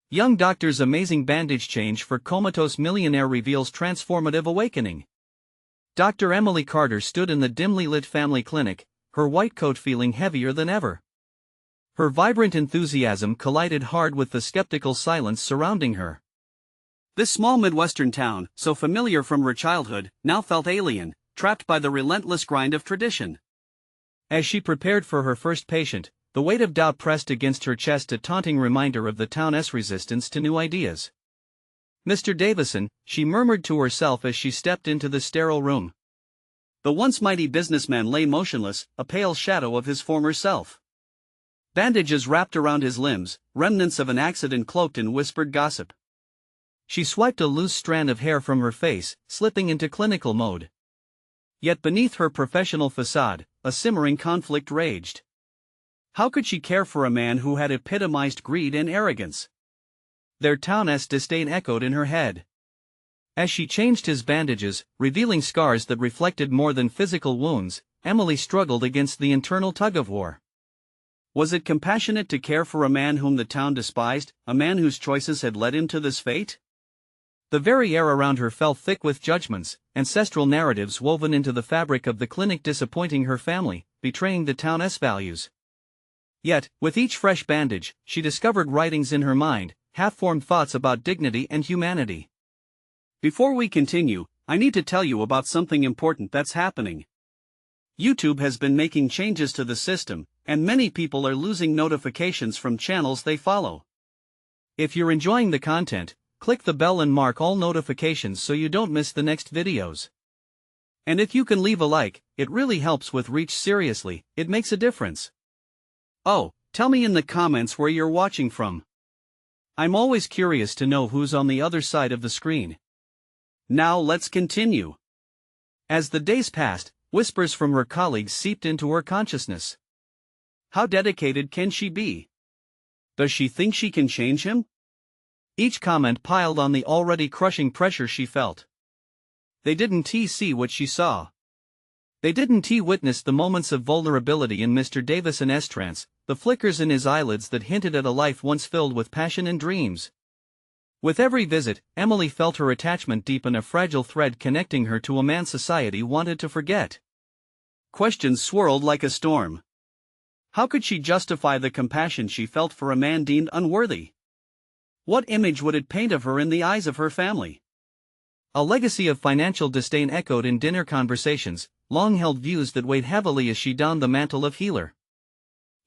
Young doctor's amazing bandage change for Comatose Millionaire reveals transformative awakening. Dr. Emily Carter stood in the dimly lit family clinic, her white coat feeling heavier than ever. Her vibrant enthusiasm collided hard with the skeptical silence surrounding her. This small Midwestern town, so familiar from her childhood, now felt alien, trapped by the relentless grind of tradition. As she prepared for her first patient, the weight of doubt pressed against her chest, a taunting reminder of the town's resistance to new ideas. "Mr. Davison," she murmured to herself as she stepped into the sterile room. The once mighty businessman lay motionless, a pale shadow of his former self. Bandages wrapped around his limbs, remnants of an accident cloaked in whispered gossip. She swiped a loose strand of hair from her face, slipping into clinical mode. Yet beneath her professional facade, a simmering conflict raged. How could she care for a man who had epitomized greed and arrogance? Their town's disdain echoed in her head. As she changed his bandages, revealing scars that reflected more than physical wounds, Emily struggled against the internal tug-of-war. Was it compassionate to care for a man whom the town despised, a man whose choices had led him to this fate? The very air around her felt thick with judgments, ancestral narratives woven into the fabric of the clinic, disappointing her family, betraying the town's values. Yet, with each fresh bandage, she discovered writings in her mind, half-formed thoughts about dignity and humanity. Before we continue, I need to tell you about something important that's happening. YouTube has been making changes to the system, and many people are losing notifications from channels they follow. If you're enjoying the content, click the bell and mark all notifications so you don't miss the next videos. And if you can leave a like, it really helps with reach. Seriously, it makes a difference. Oh, tell me in the comments where you're watching from. I'm always curious to know who's on the other side of the screen. Now let's continue. As the days passed, whispers from her colleagues seeped into her consciousness. How dedicated can she be? Does she think she can change him? Each comment piled on the already crushing pressure she felt. They didn't see what she saw. They didn't witness the moments of vulnerability in Mr. Davison's trance, the flickers in his eyelids that hinted at a life once filled with passion and dreams. With every visit, Emily felt her attachment deepen, a fragile thread connecting her to a man society wanted to forget. Questions swirled like a storm. How could she justify the compassion she felt for a man deemed unworthy? What image would it paint of her in the eyes of her family? A legacy of financial disdain echoed in dinner conversations, long-held views that weighed heavily as she donned the mantle of healer.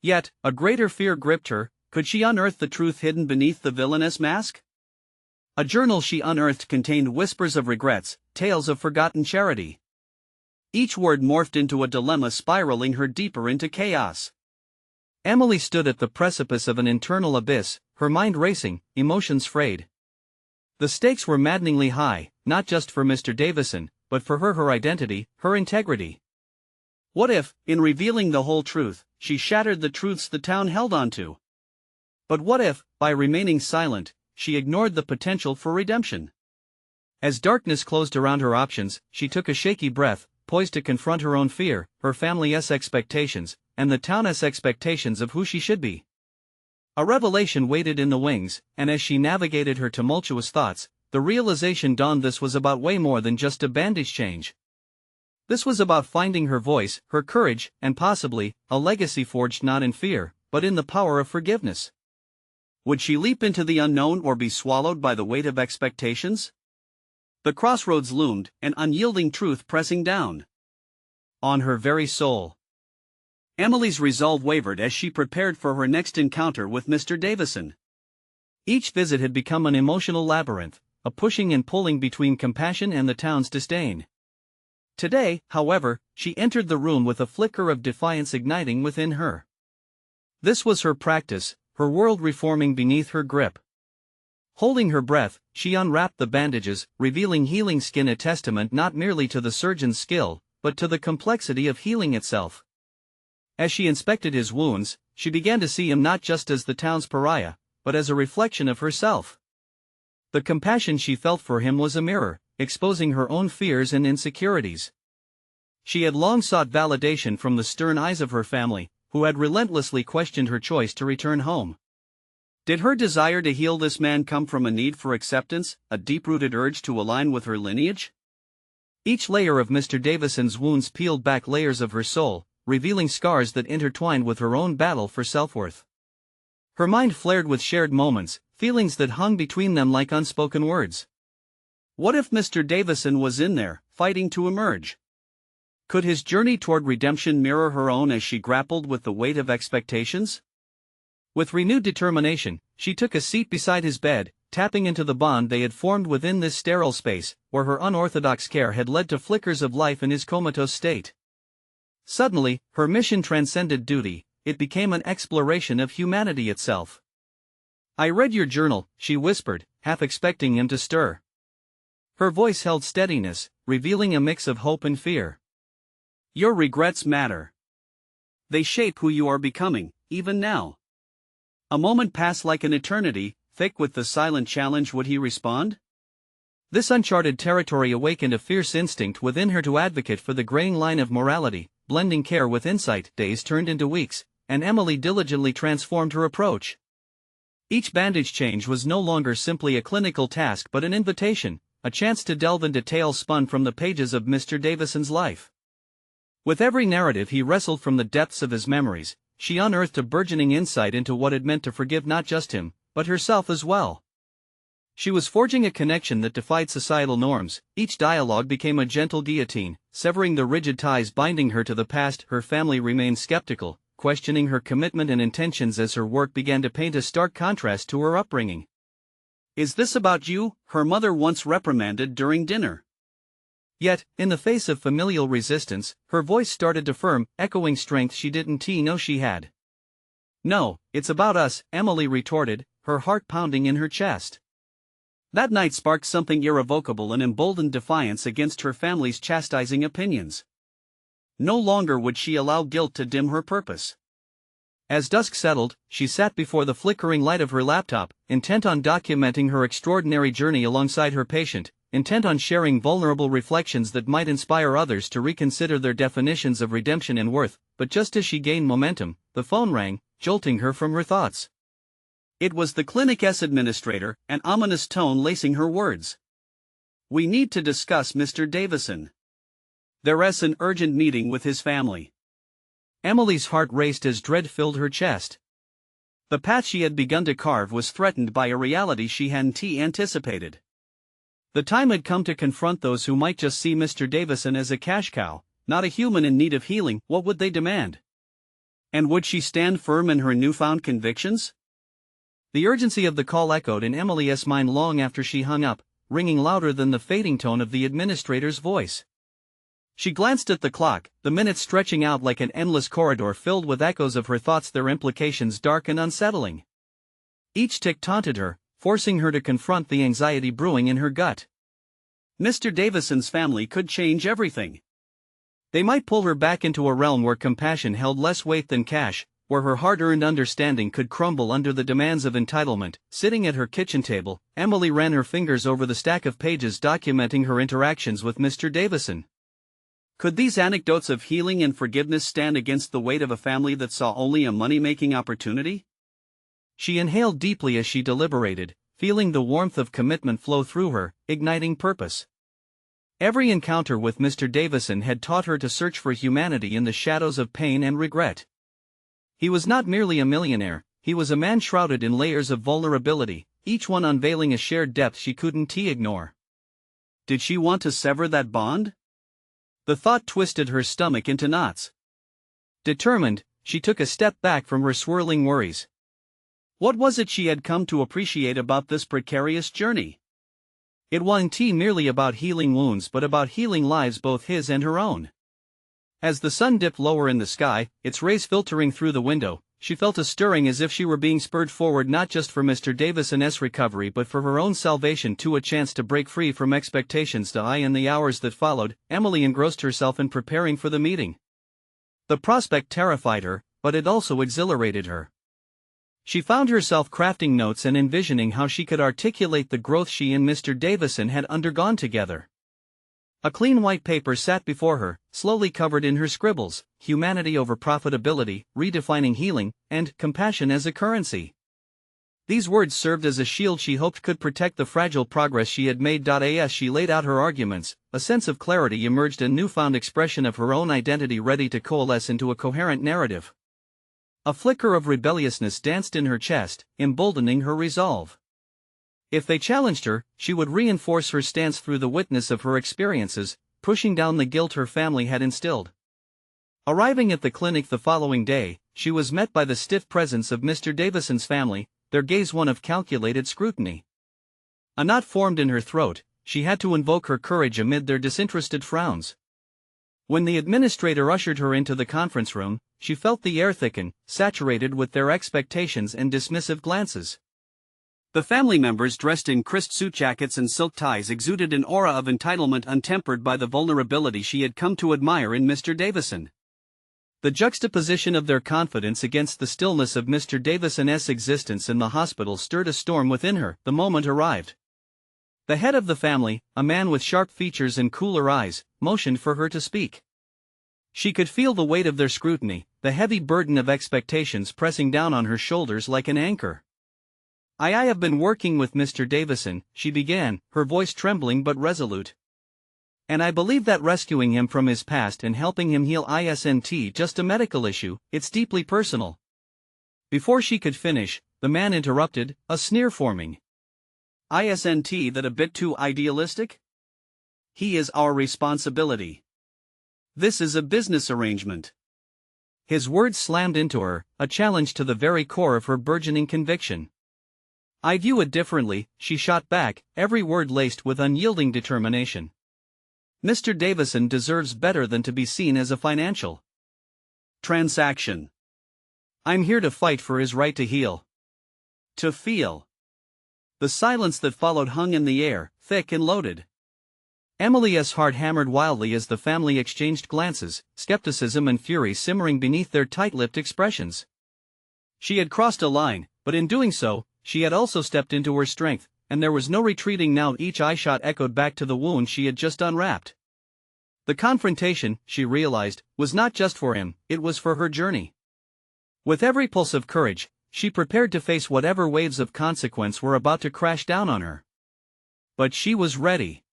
Yet, a greater fear gripped her. Could she unearth the truth hidden beneath the villainous mask? A journal she unearthed contained whispers of regrets, tales of forgotten charity. Each word morphed into a dilemma, spiraling her deeper into chaos. Emily stood at the precipice of an internal abyss, her mind racing, emotions frayed. The stakes were maddeningly high, not just for Mr. Davison, but for her identity, her integrity. What if, in revealing the whole truth, she shattered the truths the town held onto? But what if, by remaining silent, she ignored the potential for redemption? As darkness closed around her options, she took a shaky breath, poised to confront her own fear, her family's expectations, and the town's expectations of who she should be. A revelation waited in the wings, and as she navigated her tumultuous thoughts, the realization dawned: this was about way more than just a bandage change. This was about finding her voice, her courage, and possibly, a legacy forged not in fear, but in the power of forgiveness. Would she leap into the unknown or be swallowed by the weight of expectations? The crossroads loomed, an unyielding truth pressing down on her very soul. Emily's resolve wavered as she prepared for her next encounter with Mr. Davison. Each visit had become an emotional labyrinth, a pushing and pulling between compassion and the town's disdain. Today, however, she entered the room with a flicker of defiance igniting within her. This was her practice, her world reforming beneath her grip. Holding her breath, she unwrapped the bandages, revealing healing skin, a testament not merely to the surgeon's skill, but to the complexity of healing itself. As she inspected his wounds, she began to see him not just as the town's pariah, but as a reflection of herself. The compassion she felt for him was a mirror, exposing her own fears and insecurities. She had long sought validation from the stern eyes of her family, who had relentlessly questioned her choice to return home. Did her desire to heal this man come from a need for acceptance, a deep-rooted urge to align with her lineage? Each layer of Mr. Davison's wounds peeled back layers of her soul, revealing scars that intertwined with her own battle for self-worth. Her mind flared with shared moments, feelings that hung between them like unspoken words. What if Mr. Davison was in there, fighting to emerge? Could his journey toward redemption mirror her own as she grappled with the weight of expectations? With renewed determination, she took a seat beside his bed, tapping into the bond they had formed within this sterile space, where her unorthodox care had led to flickers of life in his comatose state. Suddenly, her mission transcended duty, it became an exploration of humanity itself. "I read your journal," she whispered, half expecting him to stir. Her voice held steadiness, revealing a mix of hope and fear. "Your regrets matter. They shape who you are becoming, even now." A moment passed like an eternity, thick with the silent challenge. Would he respond? This uncharted territory awakened a fierce instinct within her to advocate for the graying line of morality, blending care with insight. Days turned into weeks, and Emily diligently transformed her approach. Each bandage change was no longer simply a clinical task but an invitation, a chance to delve into tales spun from the pages of Mr. Davison's life. With every narrative he wrestled from the depths of his memories, she unearthed a burgeoning insight into what it meant to forgive not just him, but herself as well. She was forging a connection that defied societal norms. Each dialogue became a gentle guillotine, severing the rigid ties binding her to the past. Her family remained skeptical, questioning her commitment and intentions as her work began to paint a stark contrast to her upbringing. "Is this about you?" her mother once reprimanded during dinner. Yet, in the face of familial resistance, her voice started to firm, echoing strength she didn't know she had. "No, it's about us," Emily retorted, her heart pounding in her chest. That night sparked something irrevocable, an emboldened defiance against her family's chastising opinions. No longer would she allow guilt to dim her purpose. As dusk settled, she sat before the flickering light of her laptop, intent on documenting her extraordinary journey alongside her patient, intent on sharing vulnerable reflections that might inspire others to reconsider their definitions of redemption and worth. But just as she gained momentum, the phone rang, jolting her from her thoughts. It was the clinic's administrator, an ominous tone lacing her words. "We need to discuss Mr. Davison. There's an urgent meeting with his family." Emily's heart raced as dread filled her chest. The path she had begun to carve was threatened by a reality she hadn't anticipated. The time had come to confront those who might just see Mr. Davison as a cash cow, not a human in need of healing. What would they demand? And would she stand firm in her newfound convictions? The urgency of the call echoed in Emily's mind long after she hung up, ringing louder than the fading tone of the administrator's voice. She glanced at the clock, the minutes stretching out like an endless corridor filled with echoes of her thoughts, their implications dark and unsettling. Each tick taunted her, forcing her to confront the anxiety brewing in her gut. Mr. Davison's family could change everything. They might pull her back into a realm where compassion held less weight than cash, where her hard-earned understanding could crumble under the demands of entitlement. Sitting at her kitchen table, Emily ran her fingers over the stack of pages documenting her interactions with Mr. Davison. Could these anecdotes of healing and forgiveness stand against the weight of a family that saw only a money-making opportunity? She inhaled deeply as she deliberated, feeling the warmth of commitment flow through her, igniting purpose. Every encounter with Mr. Davison had taught her to search for humanity in the shadows of pain and regret. He was not merely a millionaire, he was a man shrouded in layers of vulnerability, each one unveiling a shared depth she couldn't ignore. Did she want to sever that bond? The thought twisted her stomach into knots. Determined, she took a step back from her swirling worries. What was it she had come to appreciate about this precarious journey? It wasn't merely about healing wounds but about healing lives, both his and her own. As the sun dipped lower in the sky, its rays filtering through the window, she felt a stirring as if she were being spurred forward not just for Mr. Davison's recovery but for her own salvation, to a chance to break free from expectations. In the hours that followed, Emily engrossed herself in preparing for the meeting. The prospect terrified her, but it also exhilarated her. She found herself crafting notes and envisioning how she could articulate the growth she and Mr. Davison had undergone together. A clean white paper sat before her, slowly covered in her scribbles: humanity over profitability, redefining healing, and compassion as a currency. These words served as a shield she hoped could protect the fragile progress she had made. As she laid out her arguments, a sense of clarity emerged, a newfound expression of her own identity ready to coalesce into a coherent narrative. A flicker of rebelliousness danced in her chest, emboldening her resolve. If they challenged her, she would reinforce her stance through the witness of her experiences, pushing down the guilt her family had instilled. Arriving at the clinic the following day, she was met by the stiff presence of Mr. Davison's family, their gaze one of calculated scrutiny. A knot formed in her throat, she had to invoke her courage amid their disinterested frowns. When the administrator ushered her into the conference room, she felt the air thicken, saturated with their expectations and dismissive glances. The family members, dressed in crisp suit jackets and silk ties, exuded an aura of entitlement untempered by the vulnerability she had come to admire in Mr. Davison. The juxtaposition of their confidence against the stillness of Mr. Davison's existence in the hospital stirred a storm within her. The moment arrived. The head of the family, a man with sharp features and cooler eyes, motioned for her to speak. She could feel the weight of their scrutiny, the heavy burden of expectations pressing down on her shoulders like an anchor. I have been working with Mr. Davison," she began, her voice trembling but resolute. "And I believe that rescuing him from his past and helping him heal isn't just a medical issue, it's deeply personal." Before she could finish, the man interrupted, a sneer forming. "Isn't that a bit too idealistic? He is our responsibility. This is a business arrangement." His words slammed into her, a challenge to the very core of her burgeoning conviction. "I view it differently," she shot back, every word laced with unyielding determination. "Mr. Davison deserves better than to be seen as a financial transaction. I'm here to fight for his right to heal. To feel." The silence that followed hung in the air, thick and loaded. Emily's heart hammered wildly as the family exchanged glances, skepticism and fury simmering beneath their tight-lipped expressions. She had crossed a line, but in doing so, she had also stepped into her strength, and there was no retreating now. Each eye shot echoed back to the wound she had just unwrapped. The confrontation, she realized, was not just for him, it was for her journey. With every pulse of courage, she prepared to face whatever waves of consequence were about to crash down on her. But she was ready.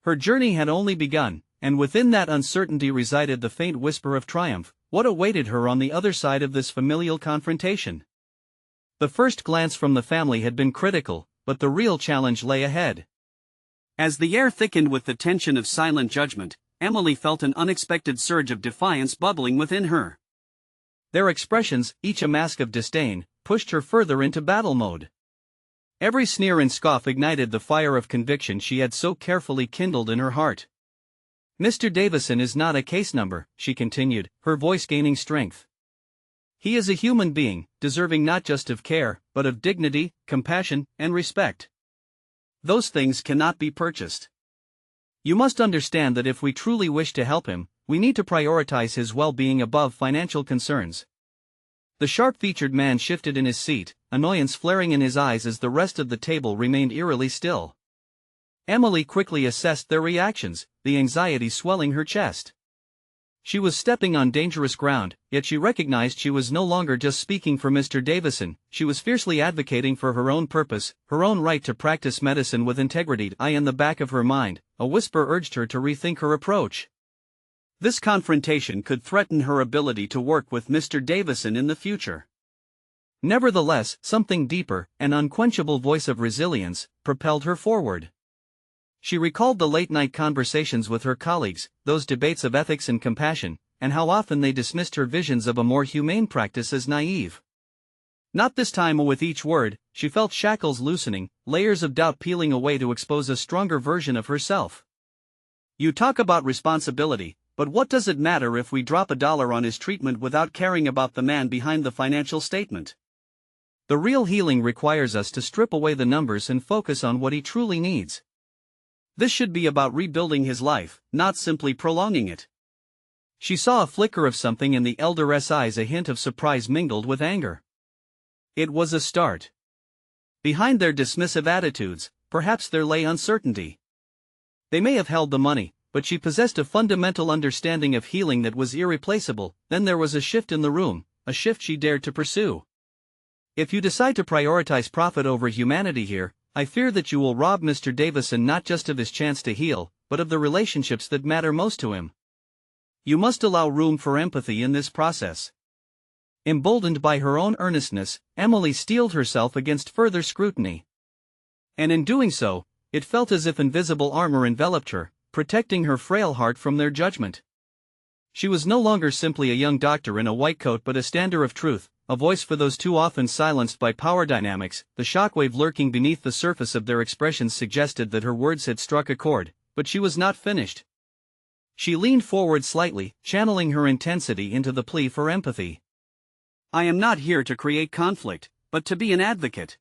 Her journey had only begun, and within that uncertainty resided the faint whisper of triumph. What awaited her on the other side of this familial confrontation? The first glance from the family had been critical, but the real challenge lay ahead. As the air thickened with the tension of silent judgment, Emily felt an unexpected surge of defiance bubbling within her. Their expressions, each a mask of disdain, pushed her further into battle mode. Every sneer and scoff ignited the fire of conviction she had so carefully kindled in her heart. "Mr. Davison is not a case number," she continued, her voice gaining strength. "He is a human being, deserving not just of care, but of dignity, compassion, and respect. Those things cannot be purchased. You must understand that if we truly wish to help him, we need to prioritize his well-being above financial concerns." The sharp-featured man shifted in his seat, annoyance flaring in his eyes as the rest of the table remained eerily still. Emily quickly assessed their reactions, the anxiety swelling her chest. She was stepping on dangerous ground, yet she recognized she was no longer just speaking for Mr. Davison, she was fiercely advocating for her own purpose, her own right to practice medicine with integrity. In the back of her mind, a whisper urged her to rethink her approach. This confrontation could threaten her ability to work with Mr. Davison in the future. Nevertheless, something deeper, an unquenchable voice of resilience, propelled her forward. She recalled the late-night conversations with her colleagues, those debates of ethics and compassion, and how often they dismissed her visions of a more humane practice as naive. Not this time. With each word, she felt shackles loosening, layers of doubt peeling away to expose a stronger version of herself. "You talk about responsibility, but what does it matter if we drop $1 on his treatment without caring about the man behind the financial statement? The real healing requires us to strip away the numbers and focus on what he truly needs. This should be about rebuilding his life, not simply prolonging it." She saw a flicker of something in the elder's eyes, a hint of surprise mingled with anger. It was a start. Behind their dismissive attitudes, perhaps there lay uncertainty. They may have held the money, but she possessed a fundamental understanding of healing that was irreplaceable. Then there was a shift in the room, a shift she dared to pursue. If you decide to prioritize profit over humanity here, I fear that you will rob Mr. Davison not just of his chance to heal, but of the relationships that matter most to him. You must allow room for empathy in this process." Emboldened by her own earnestness, Emily steeled herself against further scrutiny. And in doing so, it felt as if invisible armor enveloped her, protecting her frail heart from their judgment. She was no longer simply a young doctor in a white coat but a stander of truth, a voice for those too often silenced by power dynamics. The shockwave lurking beneath the surface of their expressions suggested that her words had struck a chord, but she was not finished. She leaned forward slightly, channeling her intensity into the plea for empathy. "I am not here to create conflict, but to be an advocate.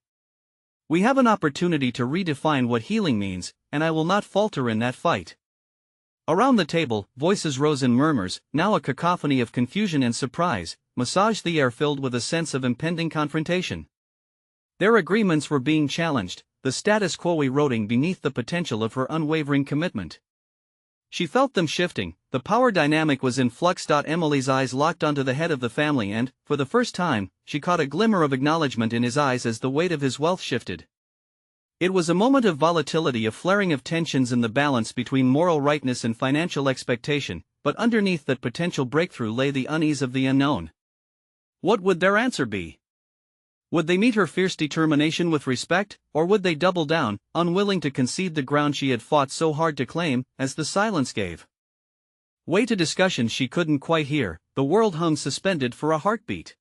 We have an opportunity to redefine what healing means, and I will not falter in that fight." Around the table, voices rose in murmurs, now a cacophony of confusion and surprise, massaged the air filled with a sense of impending confrontation. Their agreements were being challenged, the status quo eroding beneath the potential of her unwavering commitment. She felt them shifting, the power dynamic was in flux. Emily's eyes locked onto the head of the family and, for the first time, she caught a glimmer of acknowledgement in his eyes as the weight of his wealth shifted. It was a moment of volatility, a flaring of tensions in the balance between moral rightness and financial expectation, but underneath that potential breakthrough lay the unease of the unknown. What would their answer be? Would they meet her fierce determination with respect, or would they double down, unwilling to concede the ground she had fought so hard to claim, as the silence gave way to discussions she couldn't quite hear? The world hung suspended for a heartbeat.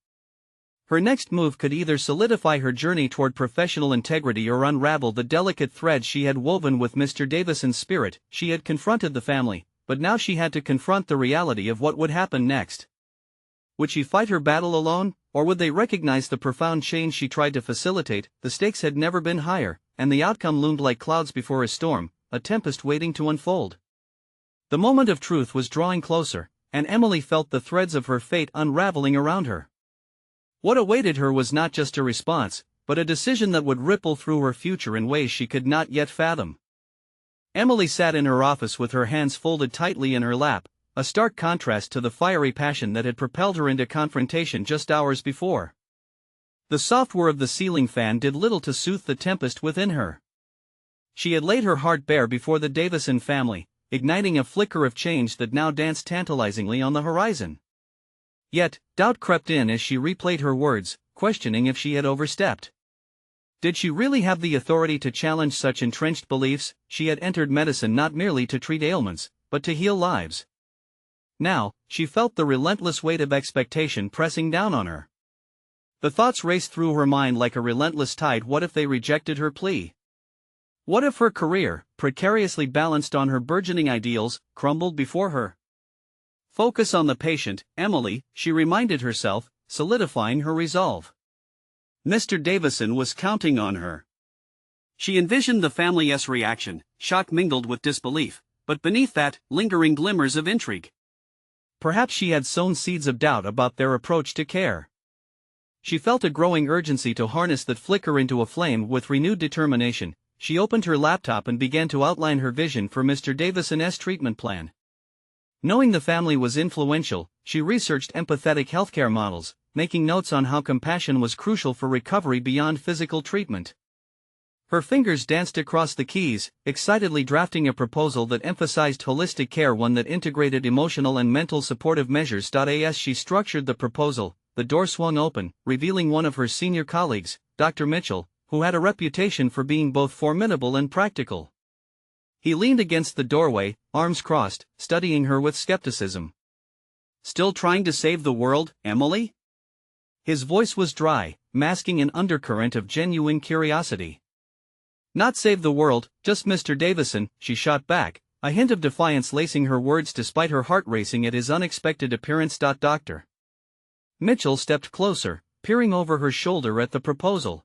Her next move could either solidify her journey toward professional integrity or unravel the delicate threads she had woven with Mr. Davison's spirit. She had confronted the family, but now she had to confront the reality of what would happen next. Would she fight her battle alone, or would they recognize the profound change she tried to facilitate? The stakes had never been higher, and the outcome loomed like clouds before a storm, a tempest waiting to unfold. The moment of truth was drawing closer, and Emily felt the threads of her fate unraveling around her. What awaited her was not just a response, but a decision that would ripple through her future in ways she could not yet fathom. Emily sat in her office with her hands folded tightly in her lap, a stark contrast to the fiery passion that had propelled her into confrontation just hours before. The soft whir of the ceiling fan did little to soothe the tempest within her. She had laid her heart bare before the Davison family, igniting a flicker of change that now danced tantalizingly on the horizon. Yet, doubt crept in as she replayed her words, questioning if she had overstepped. Did she really have the authority to challenge such entrenched beliefs? She had entered medicine not merely to treat ailments, but to heal lives. Now, she felt the relentless weight of expectation pressing down on her. The thoughts raced through her mind like a relentless tide. What if they rejected her plea? What if her career, precariously balanced on her burgeoning ideals, crumbled before her? Focus on the patient, Emily, she reminded herself, solidifying her resolve. Mr. Davison was counting on her. She envisioned the family's reaction, shock mingled with disbelief, but beneath that, lingering glimmers of intrigue. Perhaps she had sown seeds of doubt about their approach to care. She felt a growing urgency to harness that flicker into a flame. With renewed determination, she opened her laptop and began to outline her vision for Mr. Davison's treatment plan. Knowing the family was influential, she researched empathetic healthcare models, making notes on how compassion was crucial for recovery beyond physical treatment. Her fingers danced across the keys, excitedly drafting a proposal that emphasized holistic care, one that integrated emotional and mental supportive measures. As she structured the proposal, the door swung open, revealing one of her senior colleagues, Dr. Mitchell, who had a reputation for being both formidable and practical. He leaned against the doorway, arms crossed, studying her with skepticism. "Still trying to save the world, Emily?" His voice was dry, masking an undercurrent of genuine curiosity. "Not save the world, just Mr. Davison," she shot back, a hint of defiance lacing her words despite her heart racing at his unexpected appearance. Doctor Mitchell stepped closer, peering over her shoulder at the proposal.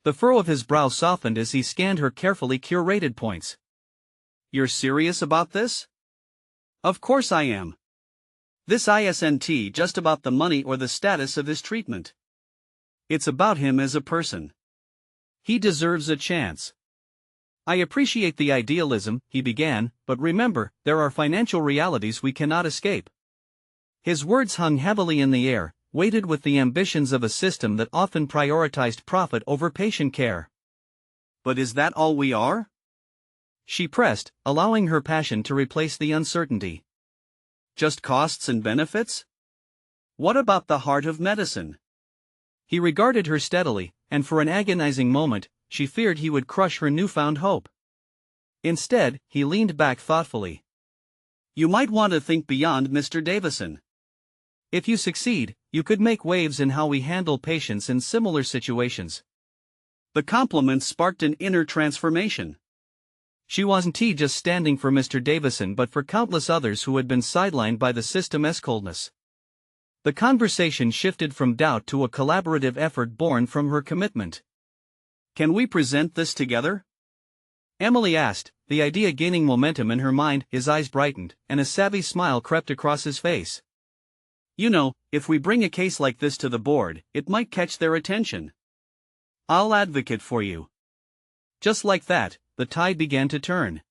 The furrow of his brow softened as he scanned her carefully curated points. "You're serious about this?" "Of course I am. This isn't just about the money or the status of his treatment. It's about him as a person. He deserves a chance." "I appreciate the idealism," he began, "but remember, there are financial realities we cannot escape." His words hung heavily in the air, weighted with the ambitions of a system that often prioritized profit over patient care. But is that all we are? She pressed, allowing her passion to replace the uncertainty. Just costs and benefits? What about the heart of medicine? He regarded her steadily, and for an agonizing moment, she feared he would crush her newfound hope. Instead, he leaned back thoughtfully. You might want to think beyond Mr. Davison. If you succeed, you could make waves in how we handle patients in similar situations. The compliment sparked an inner transformation. She wasn't just standing for Mr. Davison but for countless others who had been sidelined by the system's coldness. The conversation shifted from doubt to a collaborative effort born from her commitment. Can we present this together? Emily asked, the idea gaining momentum in her mind. His eyes brightened, and a savvy smile crept across his face. You know, if we bring a case like this to the board, it might catch their attention. I'll advocate for you. Just like that, the tide began to turn.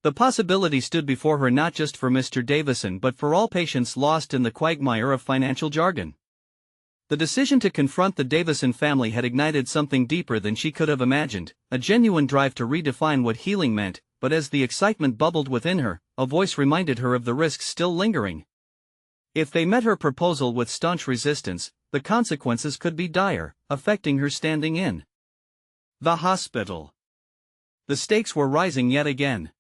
The possibility stood before her not just for Mr. Davison but for all patients lost in the quagmire of financial jargon. The decision to confront the Davison family had ignited something deeper than she could have imagined, a genuine drive to redefine what healing meant, but as the excitement bubbled within her, a voice reminded her of the risks still lingering. If they met her proposal with staunch resistance, the consequences could be dire, affecting her standing in the hospital. The stakes were rising yet again.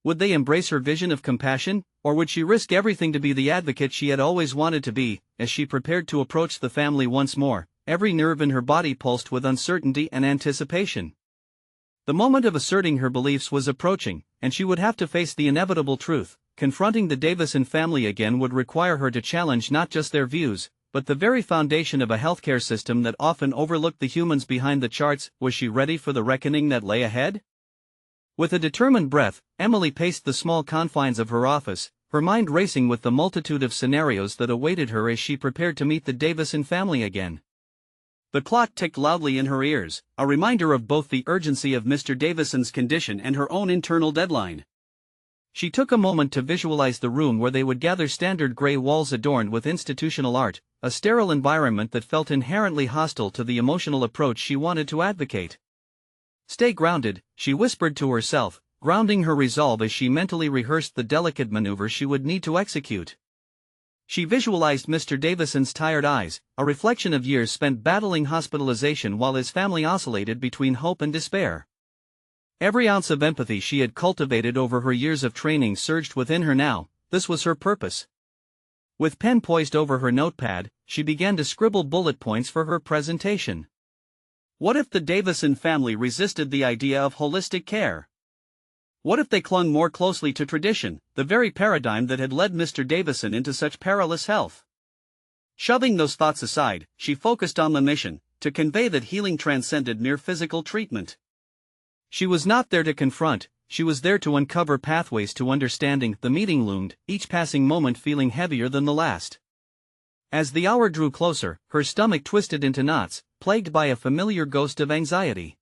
Would they embrace her vision of compassion, or would she risk everything to be the advocate she had always wanted to be? As she prepared to approach the family once more, every nerve in her body pulsed with uncertainty and anticipation. The moment of asserting her beliefs was approaching, and she would have to face the inevitable truth. Confronting the Davison family again would require her to challenge not just their views, but the very foundation of a healthcare system that often overlooked the humans behind the charts. Was she ready for the reckoning that lay ahead? With a determined breath, Emily paced the small confines of her office, her mind racing with the multitude of scenarios that awaited her as she prepared to meet the Davison family again. The clock ticked loudly in her ears, a reminder of both the urgency of Mr. Davison's condition and her own internal deadline. She took a moment to visualize the room where they would gather, standard gray walls adorned with institutional art, a sterile environment that felt inherently hostile to the emotional approach she wanted to advocate. Stay grounded, she whispered to herself, grounding her resolve as she mentally rehearsed the delicate maneuver she would need to execute. She visualized Mr. Davison's tired eyes, a reflection of years spent battling hospitalization while his family oscillated between hope and despair. Every ounce of empathy she had cultivated over her years of training surged within her now. This was her purpose. With pen poised over her notepad, she began to scribble bullet points for her presentation. What if the Davison family resisted the idea of holistic care? What if they clung more closely to tradition, the very paradigm that had led Mr. Davison into such perilous health? Shoving those thoughts aside, she focused on the mission, to convey that healing transcended mere physical treatment. She was not there to confront, she was there to uncover pathways to understanding. The meeting loomed, each passing moment feeling heavier than the last. As the hour drew closer, her stomach twisted into knots, plagued by a familiar ghost of anxiety.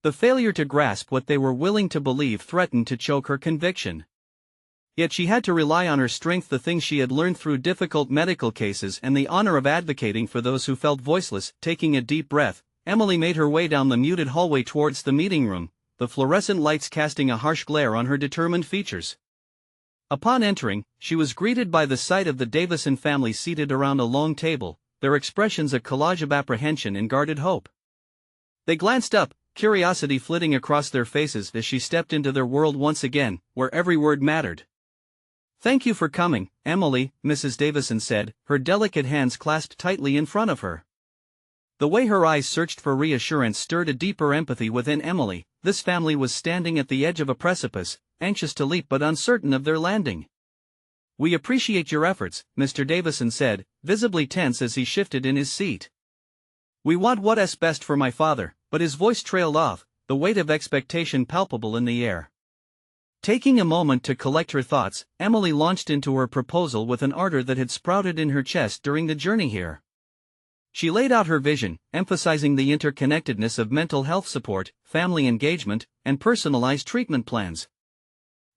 The failure to grasp what they were willing to believe threatened to choke her conviction. Yet she had to rely on her strength, the things she had learned through difficult medical cases, and the honor of advocating for those who felt voiceless. Taking a deep breath, Emily made her way down the muted hallway towards the meeting room, the fluorescent lights casting a harsh glare on her determined features. Upon entering, she was greeted by the sight of the Davison family seated around a long table, their expressions a collage of apprehension and guarded hope. They glanced up, curiosity flitting across their faces as she stepped into their world once again, where every word mattered. "Thank you for coming, Emily," Mrs. Davison said, her delicate hands clasped tightly in front of her. The way her eyes searched for reassurance stirred a deeper empathy within Emily. This family was standing at the edge of a precipice, anxious to leap but uncertain of their landing. "We appreciate your efforts," Mr. Davison said, visibly tense as he shifted in his seat. "We want what's best for my father," but his voice trailed off, the weight of expectation palpable in the air. Taking a moment to collect her thoughts, Emily launched into her proposal with an ardor that had sprouted in her chest during the journey here. She laid out her vision, emphasizing the interconnectedness of mental health support, family engagement, and personalized treatment plans.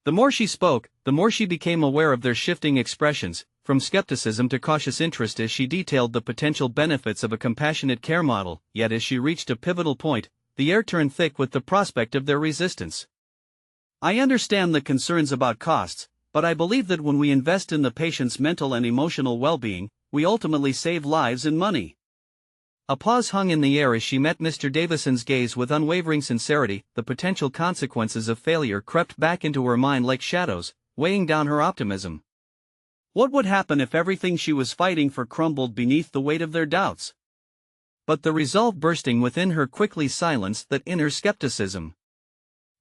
The more she spoke, the more she became aware of their shifting expressions, from skepticism to cautious interest as she detailed the potential benefits of a compassionate care model, yet as she reached a pivotal point, the air turned thick with the prospect of their resistance. "I understand the concerns about costs, but I believe that when we invest in the patient's mental and emotional well-being, we ultimately save lives and money." A pause hung in the air as she met Mr. Davison's gaze with unwavering sincerity. The potential consequences of failure crept back into her mind like shadows, weighing down her optimism. What would happen if everything she was fighting for crumbled beneath the weight of their doubts? But the resolve bursting within her quickly silenced that inner skepticism.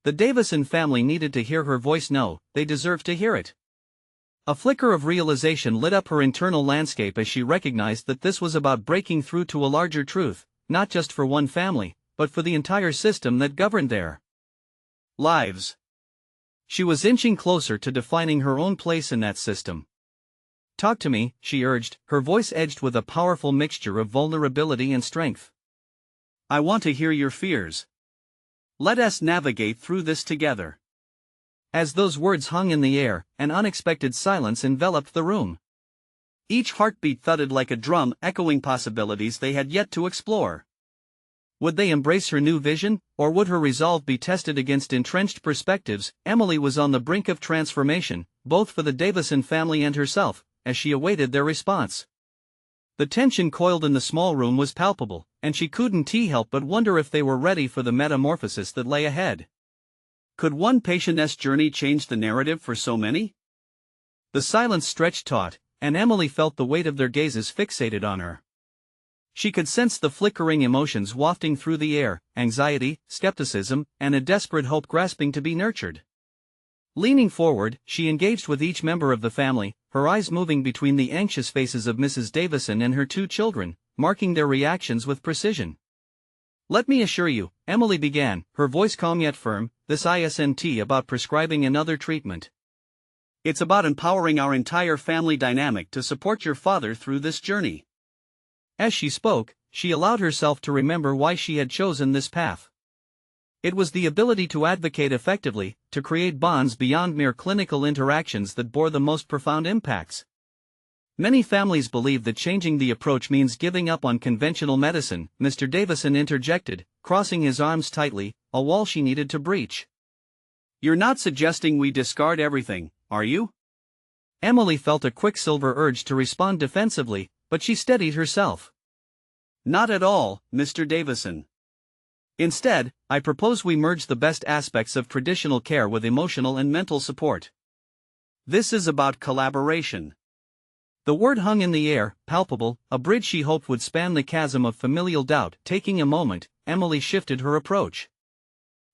The Davison family needed to hear her voice. No, they deserved to hear it. A flicker of realization lit up her internal landscape as she recognized that this was about breaking through to a larger truth, not just for one family, but for the entire system that governed their lives. She was inching closer to defining her own place in that system. "Talk to me," she urged, her voice edged with a powerful mixture of vulnerability and strength. "I want to hear your fears. Let us navigate through this together." As those words hung in the air, an unexpected silence enveloped the room. Each heartbeat thudded like a drum, echoing possibilities they had yet to explore. Would they embrace her new vision, or would her resolve be tested against entrenched perspectives? Emily was on the brink of transformation, both for the Davison family and herself, as she awaited their response. The tension coiled in the small room was palpable, and she couldn't help but wonder if they were ready for the metamorphosis that lay ahead. Could one patient's journey change the narrative for so many? The silence stretched taut, and Emily felt the weight of their gazes fixated on her. She could sense the flickering emotions wafting through the air, anxiety, skepticism, and a desperate hope grasping to be nurtured. Leaning forward, she engaged with each member of the family, her eyes moving between the anxious faces of Mrs. Davison and her two children, marking their reactions with precision. "Let me assure you," Emily began, her voice calm yet firm, "this isn't about prescribing another treatment. It's about empowering our entire family dynamic to support your father through this journey." As she spoke, she allowed herself to remember why she had chosen this path. It was the ability to advocate effectively, to create bonds beyond mere clinical interactions that bore the most profound impacts. Many families believe that changing the approach means giving up on conventional medicine, Mr. Davison interjected, crossing his arms tightly, a wall she needed to breach. "You're not suggesting we discard everything, are you?" Emily felt a quicksilver urge to respond defensively, but she steadied herself. "Not at all, Mr. Davison. Instead, I propose we merge the best aspects of traditional care with emotional and mental support. This is about collaboration." The word hung in the air, palpable, a bridge she hoped would span the chasm of familial doubt. Taking a moment, Emily shifted her approach.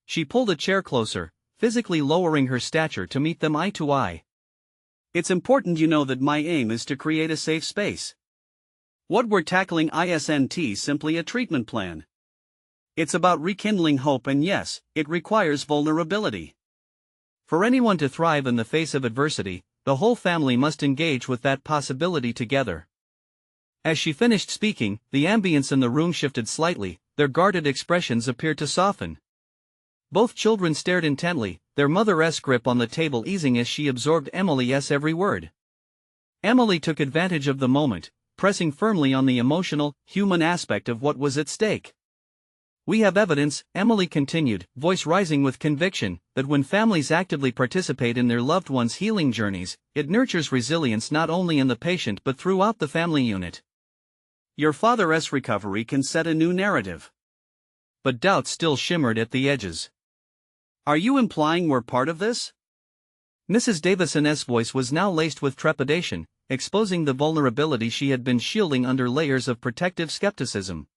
She pulled a chair closer, physically lowering her stature to meet them eye to eye. "It's important you know that my aim is to create a safe space. What we're tackling isn't simply a treatment plan. It's about rekindling hope, and yes, it requires vulnerability. For anyone to thrive in the face of adversity, the whole family must engage with that possibility together." As she finished speaking, the ambience in the room shifted slightly, their guarded expressions appeared to soften. Both children stared intently, their mother's grip on the table easing as she absorbed Emily's every word. Emily took advantage of the moment, pressing firmly on the emotional, human aspect of what was at stake. "We have evidence," Emily continued, voice rising with conviction, "that when families actively participate in their loved ones' healing journeys, it nurtures resilience not only in the patient but throughout the family unit. Your father's recovery can set a new narrative." But doubt still shimmered at the edges. "Are you implying we're part of this?" Mrs. Davison's voice was now laced with trepidation, exposing the vulnerability she had been shielding under layers of protective skepticism.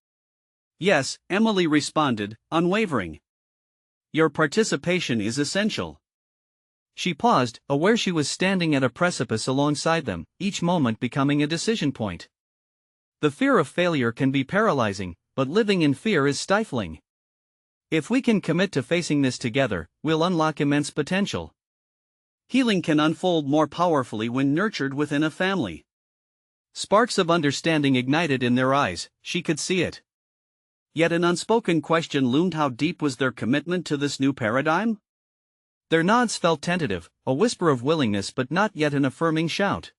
"Yes," Emily responded, unwavering. "Your participation is essential." She paused, aware she was standing at a precipice alongside them, each moment becoming a decision point. The fear of failure can be paralyzing, but living in fear is stifling. If we can commit to facing this together, we'll unlock immense potential. Healing can unfold more powerfully when nurtured within a family. Sparks of understanding ignited in their eyes, she could see it. Yet an unspoken question loomed: how deep was their commitment to this new paradigm? Their nods felt tentative, a whisper of willingness but not yet an affirming shout.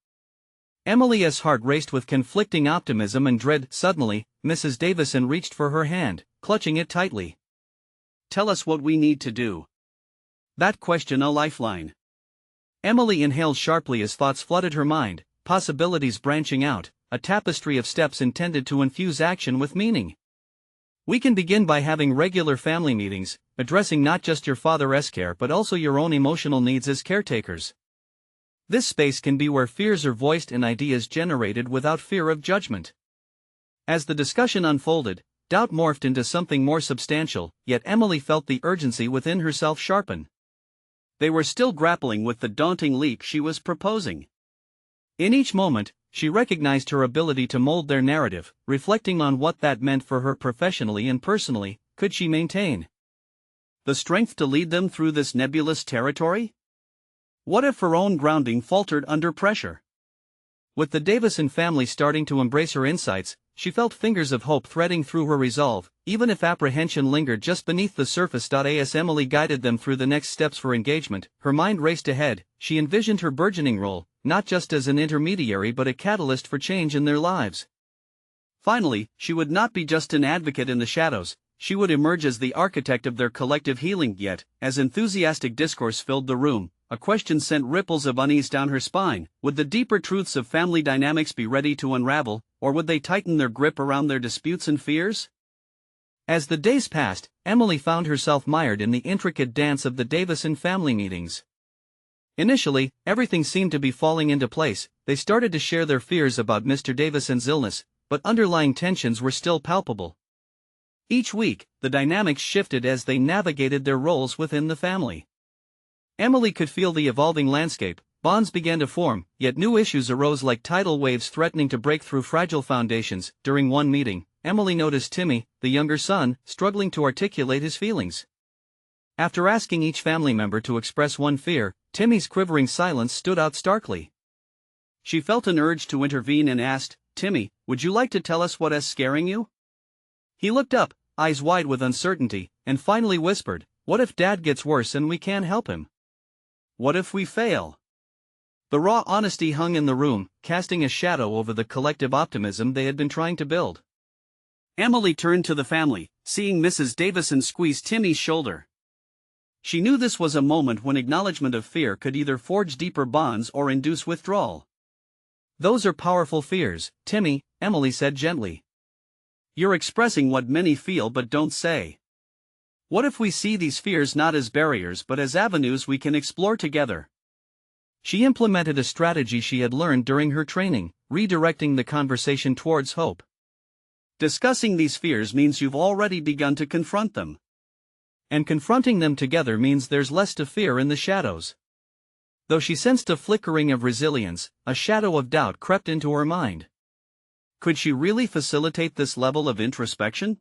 Emily's heart raced with conflicting optimism and dread. Suddenly, Mrs. Davison reached for her hand, clutching it tightly. Tell us what we need to do. That question a lifeline. Emily inhaled sharply as thoughts flooded her mind, possibilities branching out, a tapestry of steps intended to infuse action with meaning. We can begin by having regular family meetings, addressing not just your father's care but also your own emotional needs as caretakers. This space can be where fears are voiced and ideas generated without fear of judgment. As the discussion unfolded, doubt morphed into something more substantial, yet Emily felt the urgency within herself sharpen. They were still grappling with the daunting leap she was proposing. In each moment, she recognized her ability to mold their narrative, reflecting on what that meant for her professionally and personally. Could she maintain the strength to lead them through this nebulous territory? What if her own grounding faltered under pressure? With the Davison family starting to embrace her insights, she felt fingers of hope threading through her resolve, even if apprehension lingered just beneath the surface. As Emily guided them through the next steps for engagement, her mind raced ahead. She envisioned her burgeoning role, not just as an intermediary but a catalyst for change in their lives. Finally, she would not be just an advocate in the shadows, she would emerge as the architect of their collective healing. Yet, as enthusiastic discourse filled the room, a question sent ripples of unease down her spine. Would the deeper truths of family dynamics be ready to unravel, or would they tighten their grip around their disputes and fears? As the days passed, Emily found herself mired in the intricate dance of the Davison family meetings. Initially, everything seemed to be falling into place. They started to share their fears about Mr. Davison's illness, but underlying tensions were still palpable. Each week, the dynamics shifted as they navigated their roles within the family. Emily could feel the evolving landscape. Bonds began to form, yet new issues arose like tidal waves threatening to break through fragile foundations. During one meeting, Emily noticed Timmy, the younger son, struggling to articulate his feelings. After asking each family member to express one fear, Timmy's quivering silence stood out starkly. She felt an urge to intervene and asked, "Timmy, would you like to tell us what is scaring you?" He looked up, eyes wide with uncertainty, and finally whispered, "What if Dad gets worse and we can't help him? What if we fail?" The raw honesty hung in the room, casting a shadow over the collective optimism they had been trying to build. Emily turned to the family, seeing Mrs. Davison squeeze Timmy's shoulder. She knew this was a moment when acknowledgement of fear could either forge deeper bonds or induce withdrawal. "Those are powerful fears, Timmy," Emily said gently. "You're expressing what many feel but don't say. What if we see these fears not as barriers but as avenues we can explore together?" She implemented a strategy she had learned during her training, redirecting the conversation towards hope. "Discussing these fears means you've already begun to confront them. And confronting them together means there's less to fear in the shadows." Though she sensed a flickering of resilience, a shadow of doubt crept into her mind. Could she really facilitate this level of introspection?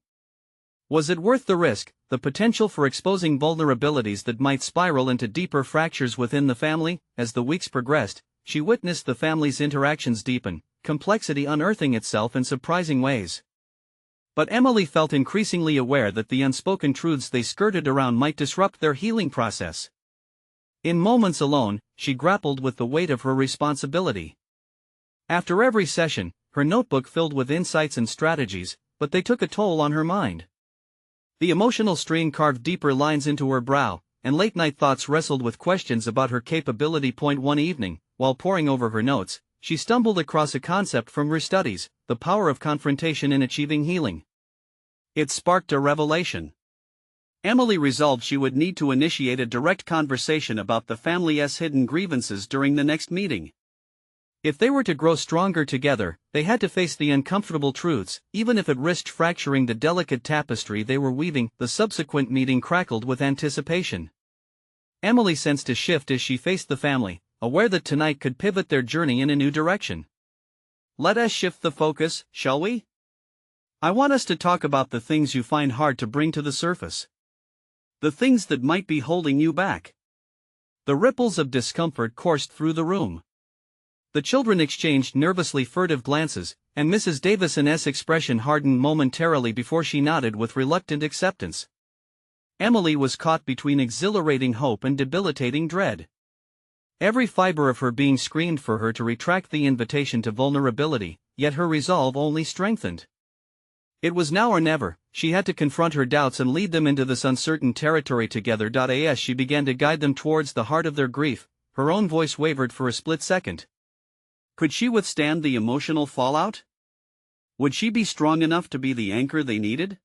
Was it worth the risk, the potential for exposing vulnerabilities that might spiral into deeper fractures within the family? As the weeks progressed, she witnessed the family's interactions deepen, complexity unearthing itself in surprising ways. But Emily felt increasingly aware that the unspoken truths they skirted around might disrupt their healing process. In moments alone, she grappled with the weight of her responsibility. After every session, her notebook filled with insights and strategies, but they took a toll on her mind. The emotional strain carved deeper lines into her brow, and late-night thoughts wrestled with questions about her capability. One evening, while poring over her notes, she stumbled across a concept from her studies, the power of confrontation in achieving healing. It sparked a revelation. Emily resolved she would need to initiate a direct conversation about the family's hidden grievances during the next meeting. If they were to grow stronger together, they had to face the uncomfortable truths, even if it risked fracturing the delicate tapestry they were weaving. The subsequent meeting crackled with anticipation. Emily sensed a shift as she faced the family, aware that tonight could pivot their journey in a new direction. "Let us shift the focus, shall we? I want us to talk about the things you find hard to bring to the surface. The things that might be holding you back." The ripples of discomfort coursed through the room. The children exchanged nervously furtive glances, and Mrs. Davison's expression hardened momentarily before she nodded with reluctant acceptance. Emily was caught between exhilarating hope and debilitating dread. Every fiber of her being screamed for her to retract the invitation to vulnerability, yet her resolve only strengthened. It was now or never. She had to confront her doubts and lead them into this uncertain territory together. As she began to guide them towards the heart of their grief, her own voice wavered for a split second. Could she withstand the emotional fallout? Would she be strong enough to be the anchor they needed?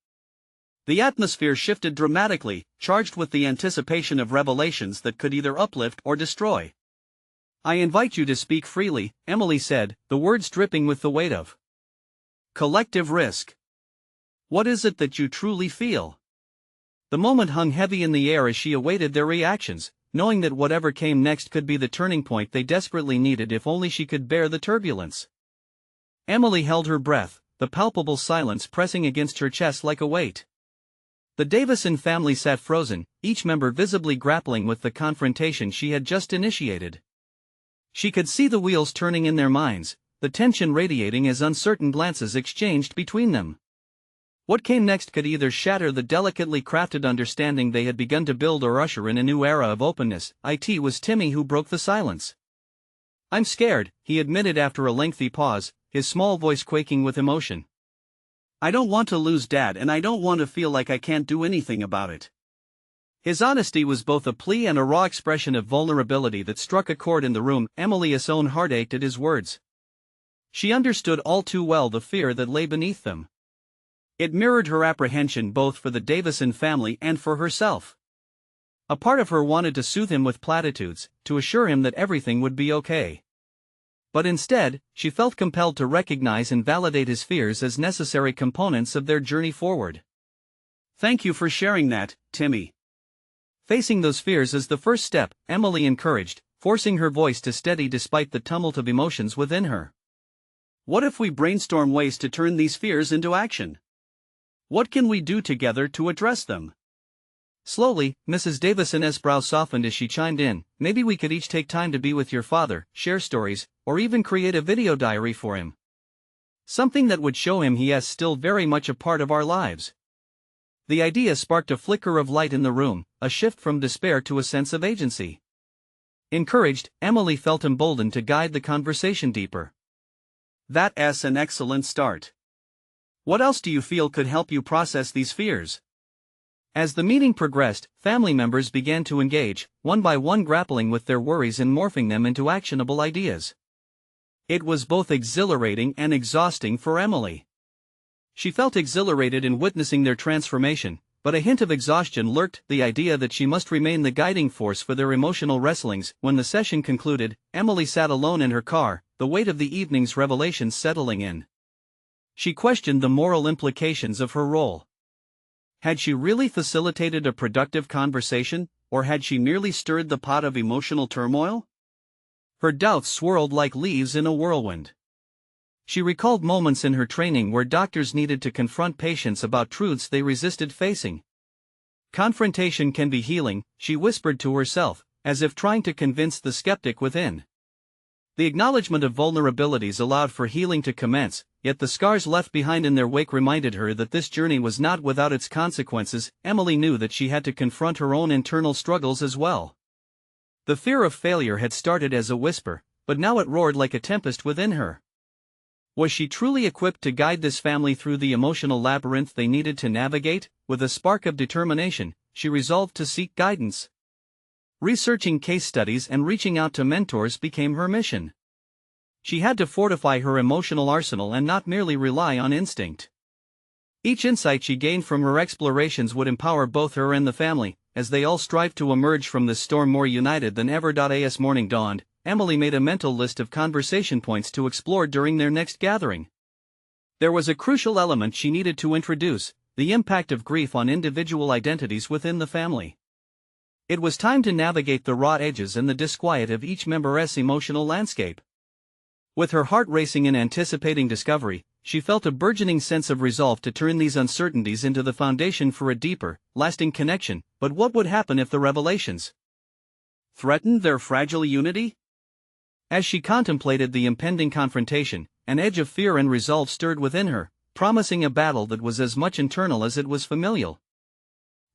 The atmosphere shifted dramatically, charged with the anticipation of revelations that could either uplift or destroy. "I invite you to speak freely," Emily said, the words dripping with the weight of collective risk. "What is it that you truly feel?" The moment hung heavy in the air as she awaited their reactions, knowing that whatever came next could be the turning point they desperately needed if only she could bear the turbulence. Emily held her breath, the palpable silence pressing against her chest like a weight. The Davison family sat frozen, each member visibly grappling with the confrontation she had just initiated. She could see the wheels turning in their minds, the tension radiating as uncertain glances exchanged between them. What came next could either shatter the delicately crafted understanding they had begun to build or usher in a new era of openness. It was Timmy who broke the silence. "I'm scared," he admitted after a lengthy pause, his small voice quaking with emotion. "I don't want to lose Dad, and I don't want to feel like I can't do anything about it." His honesty was both a plea and a raw expression of vulnerability that struck a chord in the room. Emily's own heart ached at his words. She understood all too well the fear that lay beneath them. It mirrored her apprehension both for the Davison family and for herself. A part of her wanted to soothe him with platitudes, to assure him that everything would be okay. But instead, she felt compelled to recognize and validate his fears as necessary components of their journey forward. "Thank you for sharing that, Timmy." Facing those fears is the first step, Emily encouraged, forcing her voice to steady despite the tumult of emotions within her. "What if we brainstorm ways to turn these fears into action? What can we do together to address them?" Slowly, Mrs. Davison's brow softened as she chimed in. "Maybe we could each take time to be with your father, share stories, or even create a video diary for him. Something that would show him he is still very much a part of our lives." The idea sparked a flicker of light in the room, a shift from despair to a sense of agency. Encouraged, Emily felt emboldened to guide the conversation deeper. "That's an excellent start. What else do you feel could help you process these fears?" As the meeting progressed, family members began to engage, one by one grappling with their worries and morphing them into actionable ideas. It was both exhilarating and exhausting for Emily. She felt exhilarated in witnessing their transformation, but a hint of exhaustion lurked, the idea that she must remain the guiding force for their emotional wrestlings. When the session concluded, Emily sat alone in her car, the weight of the evening's revelations settling in. She questioned the moral implications of her role. Had she really facilitated a productive conversation, or had she merely stirred the pot of emotional turmoil? Her doubts swirled like leaves in a whirlwind. She recalled moments in her training where doctors needed to confront patients about truths they resisted facing. "Confrontation can be healing," she whispered to herself, as if trying to convince the skeptic within. The acknowledgement of vulnerabilities allowed for healing to commence, yet the scars left behind in their wake reminded her that this journey was not without its consequences. Emily knew that she had to confront her own internal struggles as well. The fear of failure had started as a whisper, but now it roared like a tempest within her. Was she truly equipped to guide this family through the emotional labyrinth they needed to navigate? With a spark of determination, she resolved to seek guidance. Researching case studies and reaching out to mentors became her mission. She had to fortify her emotional arsenal and not merely rely on instinct. Each insight she gained from her explorations would empower both her and the family, as they all strived to emerge from this storm more united than ever. As morning dawned, Emily made a mental list of conversation points to explore during their next gathering. There was a crucial element she needed to introduce: the impact of grief on individual identities within the family. It was time to navigate the raw edges and the disquiet of each member's emotional landscape. With her heart racing in anticipating discovery, she felt a burgeoning sense of resolve to turn these uncertainties into the foundation for a deeper, lasting connection. But what would happen if the revelations threatened their fragile unity? As she contemplated the impending confrontation, an edge of fear and resolve stirred within her, promising a battle that was as much internal as it was familial.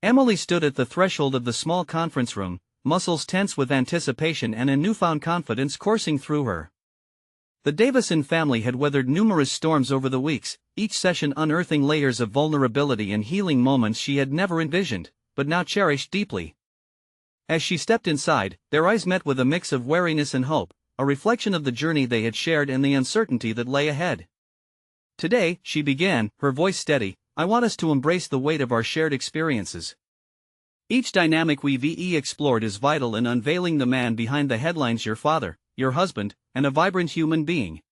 Emily stood at the threshold of the small conference room, muscles tense with anticipation and a newfound confidence coursing through her. The Davison family had weathered numerous storms over the weeks, each session unearthing layers of vulnerability and healing moments she had never envisioned, but now cherished deeply. As she stepped inside, their eyes met with a mix of wariness and hope, a reflection of the journey they had shared and the uncertainty that lay ahead. "Today," she began, her voice steady, "I want us to embrace the weight of our shared experiences. Each dynamic we've explored is vital in unveiling the man behind the headlines: your father, your husband, and a vibrant human being."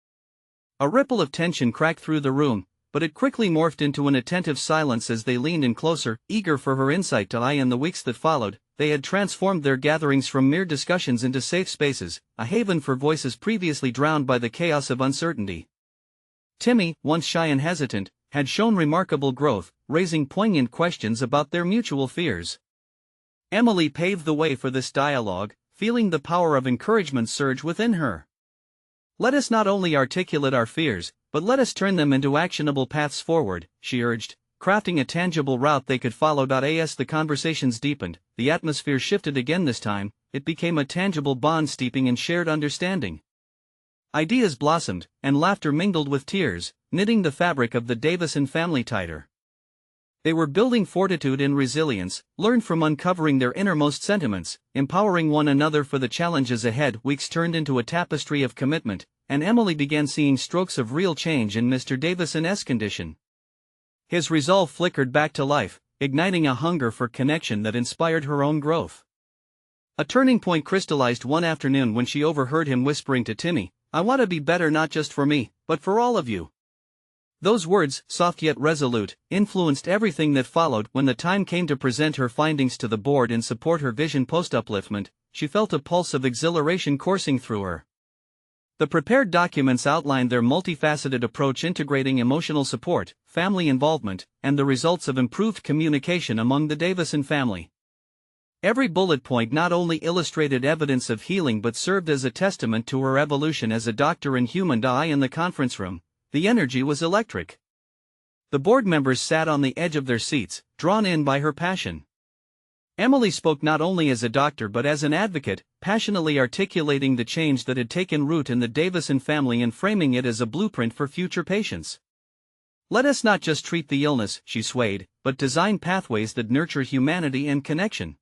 A ripple of tension cracked through the room, but it quickly morphed into an attentive silence as they leaned in closer, eager for her insight. In the weeks that followed, they had transformed their gatherings from mere discussions into safe spaces, a haven for voices previously drowned by the chaos of uncertainty. Timmy, once shy and hesitant, had shown remarkable growth, raising poignant questions about their mutual fears. Emily paved the way for this dialogue, feeling the power of encouragement surge within her. "Let us not only articulate our fears, but let us turn them into actionable paths forward," she urged, crafting a tangible route they could follow. As the conversations deepened, the atmosphere shifted again. This time, it became a tangible bond steeping in shared understanding. Ideas blossomed, and laughter mingled with tears, knitting the fabric of the Davison family tighter. They were building fortitude and resilience, learned from uncovering their innermost sentiments, empowering one another for the challenges ahead. Weeks turned into a tapestry of commitment, and Emily began seeing strokes of real change in Mr. Davison's condition. His resolve flickered back to life, igniting a hunger for connection that inspired her own growth. A turning point crystallized one afternoon when she overheard him whispering to Timmy, "I want to be better, not just for me, but for all of you." Those words, soft yet resolute, influenced everything that followed. When the time came to present her findings to the board and support her vision post-upliftment, she felt a pulse of exhilaration coursing through her. The prepared documents outlined their multifaceted approach, integrating emotional support, family involvement, and the results of improved communication among the Davison family. Every bullet point not only illustrated evidence of healing but served as a testament to her evolution as a doctor and human. In the conference room, the energy was electric. The board members sat on the edge of their seats, drawn in by her passion. Emily spoke not only as a doctor but as an advocate, passionately articulating the change that had taken root in the Davison family and framing it as a blueprint for future patients. "Let us not just treat the illness," she swayed, "but design pathways that nurture humanity and connection."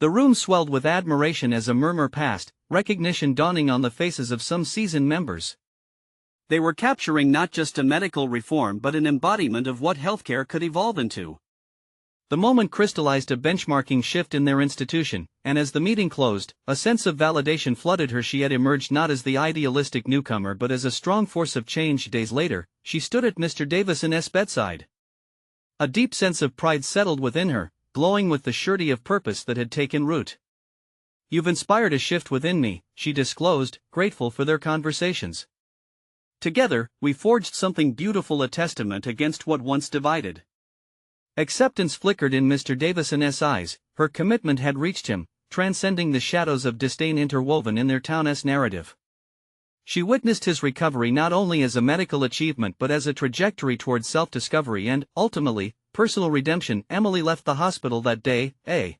The room swelled with admiration as a murmur passed, recognition dawning on the faces of some seasoned members. They were capturing not just a medical reform but an embodiment of what healthcare could evolve into. The moment crystallized a benchmarking shift in their institution, and as the meeting closed, a sense of validation flooded her. She had emerged not as the idealistic newcomer but as a strong force of change. Days later, she stood at Mr. Davison's bedside. A deep sense of pride settled within her, glowing with the surety of purpose that had taken root. "You've inspired a shift within me," she disclosed, grateful for their conversations. "Together, we forged something beautiful, a testament against what once divided." Acceptance flickered in Mr. Davison's eyes. Her commitment had reached him, transcending the shadows of disdain interwoven in their town's narrative. She witnessed his recovery not only as a medical achievement but as a trajectory toward self-discovery and, ultimately, personal redemption. Emily left the hospital that day, a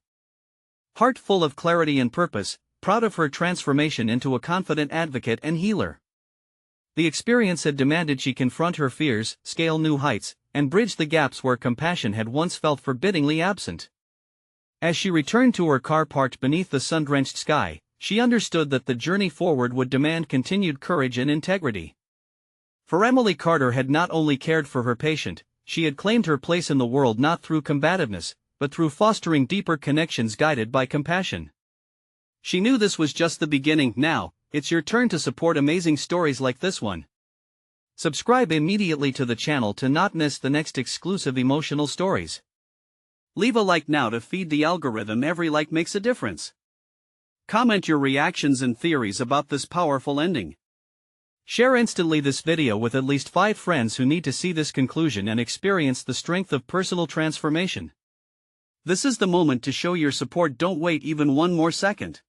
heart full of clarity and purpose, proud of her transformation into a confident advocate and healer. The experience had demanded she confront her fears, scale new heights, and bridge the gaps where compassion had once felt forbiddingly absent. As she returned to her car parked beneath the sun-drenched sky, she understood that the journey forward would demand continued courage and integrity. For Emily Carter had not only cared for her patient, she had claimed her place in the world not through combativeness, but through fostering deeper connections guided by compassion. She knew this was just the beginning. Now, it's your turn to support amazing stories like this one. Subscribe immediately to the channel to not miss the next exclusive emotional stories. Leave a like now to feed the algorithm. Every like makes a difference. Comment your reactions and theories about this powerful ending. Share instantly this video with at least 5 friends who need to see this conclusion and experience the strength of personal transformation. This is the moment to show your support. Don't wait even one more second.